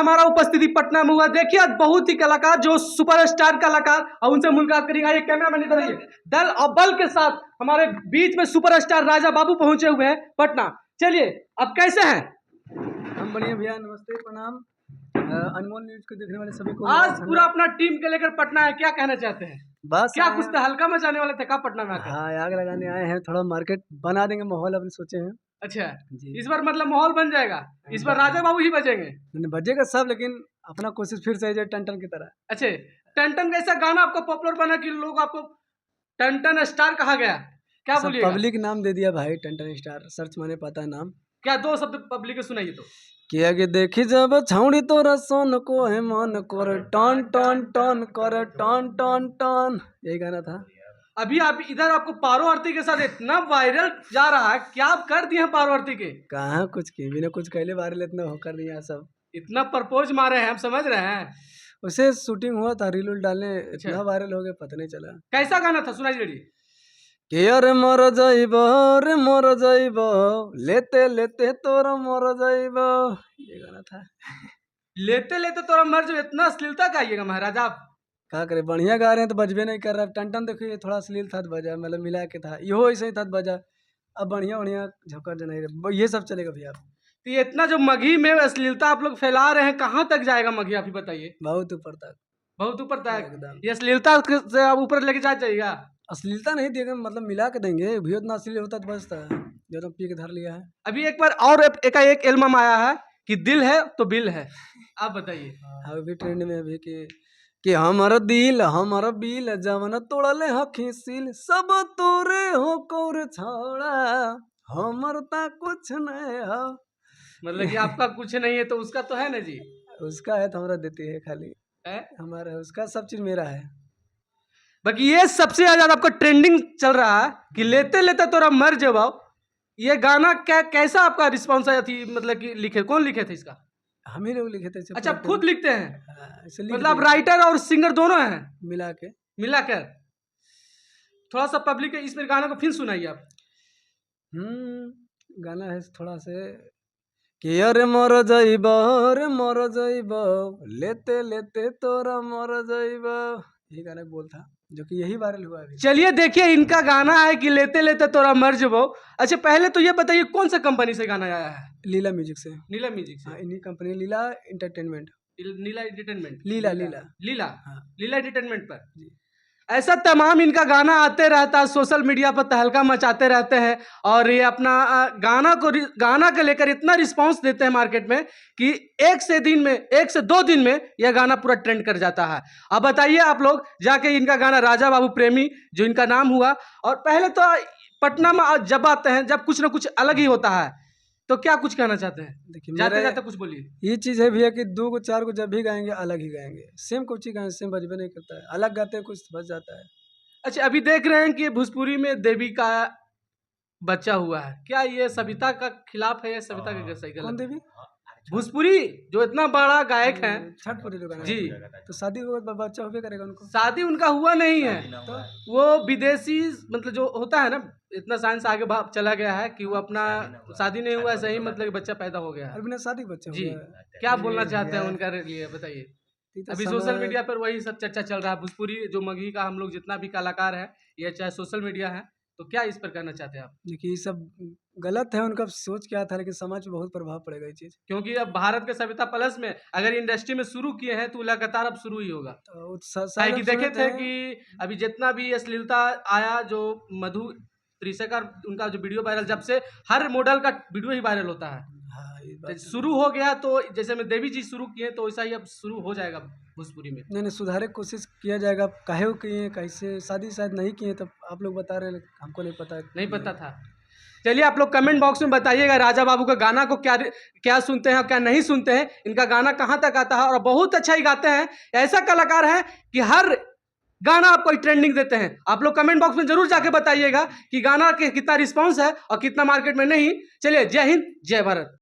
हमारा उपस्थिति पटना में हुआ। देखिए आज बहुत ही कलाकार जो सुपरस्टार कलाकार और उनसे मुलाकात करेंगे। ये कैमरा मैन इधर आइए। दल और बल के साथ हमारे बीच में सुपरस्टार राजा बाबू पहुंचे हुए हैं पटना। चलिए अब कैसे हैं? हम बढ़िया भैया, नमस्ते, प्रणाम। अनमोल न्यूज को देखने वाले सभी को आज पूरा अपना टीम के लेकर पटना है, क्या कहना चाहते हैं? बस क्या कुछ तो हल्का मचाने वाले थे का पटना में आकर? हाँ, आग लगाने आए हैं, थोड़ा मार्केट बना देंगे, माहौल अपने सोचे हैं अच्छा जी। इस बार मतलब माहौल बन जाएगा, इस बार राजा बाबू ही बचेंगे। बजेगा सब, लेकिन अपना कोशिश फिर से टन टन की तरह। अच्छा टन कैसा गाना आपको पॉपुलर बना कि लोग आपको टन स्टार कहा गया, क्या सब बोलिएगा? पब्लिक नाम दे दिया भाई, टन टन स्टार, सर्च माने पाता है नाम। क्या दो शब्द पब्लिक के सुनाइए तो। कि आगे देखी जब छाउड़ी तोरा सोन को है मन कर टन टन टन कर टन टन टन, यही गाना था। अभी आप इधर आपको पारो आरती के साथ इतना वायरल जा रहा है, क्या आप कर दिए हैं पारो आरती के? कहाँ कुछ की बिना कुछ कहले वायरल इतना होकर दिया सब। इतना प्रपोज मारे हैं, हम समझ रहे हैं। उसे शूटिंग हुआ था, रील उल डालने, अच्छा। इतना वायरल हो गया पता नहीं चला। कैसा गाना था सुनाई जड़ी? के अरे मर जाइब रे मर जाइब, लेते लेते तोरा मर जाइब, ये गाना था। लेते लेते तोरा मर जो, इतना अश्लीलता गाइएगा महाराज आप? क्या करे, बढ़िया गा रहे हैं तो बजबे नहीं कर रहा। टन टन देखिए थोड़ा अश्लील था तो बजा, मतलब मिला के था, यो ऐसे ही था तो बजा। अब बढ़िया बढ़िया झोंका नहीं रहे, ये सब चलेगा भैया। तो ये इतना जो मगही में अश्लीलता आप लोग फैला रहे हैं, कहाँ तक जाएगा मगही, आप ही बताइए। बहुत ऊपर तक, बहुत ऊपर तक एकदम। ये अश्लीलता से आप ऊपर लेके जा जाइएगा। अश्लीलता नहीं देगा, मतलब मिला के देंगे भी, उतना अश्लील होता तो बचता है जो तुम पी के धर लिया है। अभी एक बार और एक एल्बम आया है कि दिल है तो बिल है, आप बताइए। अभी ट्रेंड में अभी कि हमारा दिल हमारा बिल जवन तोड़ले हखी सील, सब तोरे हो कौर छोड़ा, हमर ता कुछ नहीं है। मतलब कि आपका कुछ नहीं है तो उसका तो है ना जी। उसका है तो हमरा देती है खाली है? हमारा है, उसका सब चीज मेरा है। बाकी ये सबसे ज्यादा आपका ट्रेंडिंग चल रहा है कि लेते लेते तोरा मर जबाओ। ये गाना कैसा आपका रिस्पॉन्स आया थी, मतलब कि लिखे कौन लिखे थे इसका? हम ही लोग लिखे थे। अच्छा आप खुद लिखते हैं? ऐसे लिख मतलब आप दिए राइटर और सिंगर दोनों हैं मिला के। मिलाकर। थोड़ा सा पब्लिक के इस पर गाना को फिर सुनाइए आप। गाना है थोड़ा से कि अरे मर जाइब रे मर जाइब, लेते लेते तोरा मर जाइब, यही गाना बोल था जो कि यही वायरल हुआ अभी। चलिए देखिए इनका गाना है कि लेते लेते तोरा मर जबो। अच्छा पहले तो ये बताइए कौन सा कंपनी से गाना आया है? लीला म्यूजिक से। नीला म्यूजिक से? हाँ, इन्हीं कंपनी, लीला एंटरटेनमेंट। नीला एंटरटेनमेंट। लीला लीला लीला हाँ लीला एंटरटेनमेंट पर जी। ऐसा तमाम इनका गाना आते रहता है, सोशल मीडिया पर तहलका मचाते रहते हैं और ये अपना गाना को लेकर इतना रिस्पांस देते हैं मार्केट में कि एक से 2 दिन में यह गाना पूरा ट्रेंड कर जाता है। अब बताइए आप लोग जाके इनका गाना राजा बाबू प्रेमी जो इनका नाम हुआ, और पहले तो पटना में जब आते हैं जब कुछ ना कुछ अलग ही होता है, तो क्या कुछ कहना चाहते हैं? देखिए जाते जाते कुछ बोलिए। ये चीज है भैया कि 2 को 4 को जब भी गाएंगे अलग ही गाएंगे, सेम कुछ ही गाएंगे, सेम बजबे नहीं करता है, अलग गाते हैं कुछ बच जाता है। अच्छा अभी देख रहे हैं कि भोजपुरी में देवी का बच्चा हुआ है, क्या ये सविता का खिलाफ है या सविता का सही कौन गलत? देवी? भोजपुरी जो इतना बड़ा गायक है छठ पूरी गाना जी, तो शादी होगा बच्चा होबे करेगा उनको। शादी उनका हुआ नहीं है तो वो विदेशी, मतलब जो होता है ना, इतना साइंस आगे भाग चला गया है कि वो अपना शादी नहीं हुआ, सही मतलब कि बच्चा पैदा हो गया है और बिना शादी के बच्चा हो जी। गया। क्या बोलना चाहते हैं उनका लिए बताइए। ये तो अभी समय- सोशल मीडिया पर वही सब चर्चा चल रहा है, भोजपुरी जो मगही का हम लोग जितना भी कलाकार है ये चाहे सोशल मीडिया है, तो क्या इस पर कहना चाहते हैं आप? देखिए ये सब गलत है, उनका सोच क्या था, लेकिन समाज पे बहुत प्रभाव पड़ेगा ये चीज। क्योंकि अब भारत के सविता प्लस में अगर इंडस्ट्री में शुरू किए हैं तो लगातार अब शुरू ही होगा। तो काहे कि देखे थे कि अभी जितना भी अश्लीलता आया, जो मधु त्रिशा का उनका जो वीडियो वायरल, जब से हर मॉडल का वीडियो ही वायरल होता है, हाँ, ये तो बात शुरू हो गया। तो जैसे में देवी जी शुरू किए तो वैसा ही अब शुरू हो जाएगा भोजपुरी में। नहीं सुधारे की कोशिश किया जाएगा। काहे को किए, कैसे शादी शायद नहीं किए, तब आप लोग बता रहे हैं, हमको नहीं पता। नहीं पता था। चलिए आप लोग कमेंट बॉक्स में बताइएगा राजा बाबू का गाना को क्या क्या सुनते हैं और क्या नहीं सुनते हैं, इनका गाना कहाँ तक आता है। और बहुत अच्छा ही गाते हैं, ऐसा कलाकार है कि हर गाना आपको ट्रेंडिंग देते हैं। आप लोग कमेंट बॉक्स में जरूर जाके बताइएगा कि गाना के कितना रिस्पांस है और कितना मार्केट में नहीं। चलिए जय हिंद जय भारत।